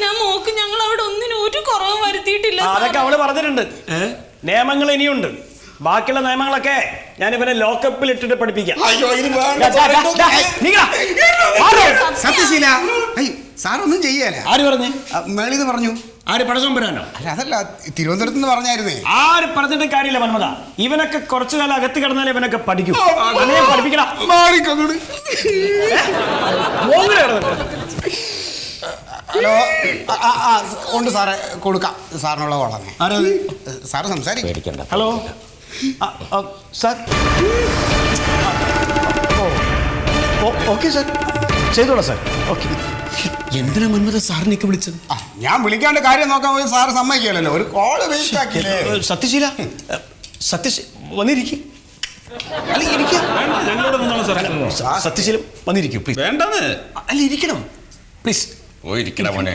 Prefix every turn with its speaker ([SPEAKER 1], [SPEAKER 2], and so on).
[SPEAKER 1] ഞാൻ നോക്ക്, ഞങ്ങൾ അവിടെ ഒന്നിനും ഒരു കുറവും വരുത്തിയിട്ടില്ല.
[SPEAKER 2] അതൊക്കെ അവള് പറഞ്ഞിട്ടുണ്ട്. നിയമങ്ങൾ ഇനിയുണ്ട്. ബാക്കിയുള്ള നിയമങ്ങളൊക്കെ ഞാൻ ഇവനെ ലോക്കപ്പിൽ ഇട്ടിട്ട് പഠിപ്പിക്കാം.
[SPEAKER 3] സത്യശീല, സാറൊന്നും ചെയ്യാല.
[SPEAKER 2] ആര് പറഞ്ഞു?
[SPEAKER 3] മേളിന്ന് പറഞ്ഞു.
[SPEAKER 2] ആര് പടച്ചോൻ വരാനോ?
[SPEAKER 3] അല്ല, അതല്ല, തിരുവനന്തപുരത്ത് നിന്ന് പറഞ്ഞായിരുന്നേ.
[SPEAKER 2] ആര് പറഞ്ഞിട്ട് കാര്യമില്ല മന്മത. ഇവനൊക്കെ കുറച്ചു കാലം അകത്ത് കിടന്നാലേ ഇവനൊക്കെ പഠിക്കും. പഠിപ്പിക്കണം.
[SPEAKER 3] ഹലോ, ഉണ്ട് സാറേ, കൊടുക്കാം. സാറിനുള്ള കോളാണ്.
[SPEAKER 2] ആരാത്?
[SPEAKER 3] സാറ് സംസാരിക്കും.
[SPEAKER 2] Hello sir. ഓക്കെ സാർ, ചെയ്തോളാം സാർ. ഓക്കെ. എന്തിനാ മന്മത സാറിനൊക്കെ വിളിച്ചത്?
[SPEAKER 3] ഞാൻ വിളിക്കാണ്ട് കാര്യം നോക്കാൻ പോയി സാറ് സമ്മതിക്കില്ലല്ലോ. ഒരു കോള് വേസ്റ്റ് ആക്കിയില്ലേ?
[SPEAKER 2] സത്യശീല, വന്നിരിക്കും. അല്ല, ഇരിക്കും. സത്യശീലം വന്നിരിക്കും പ്ലീസ്.
[SPEAKER 4] വേണ്ടെന്ന്.
[SPEAKER 2] അല്ല, ഇരിക്കണം പ്ലീസ്.
[SPEAKER 4] പോയിരിക്കണ മോനെ.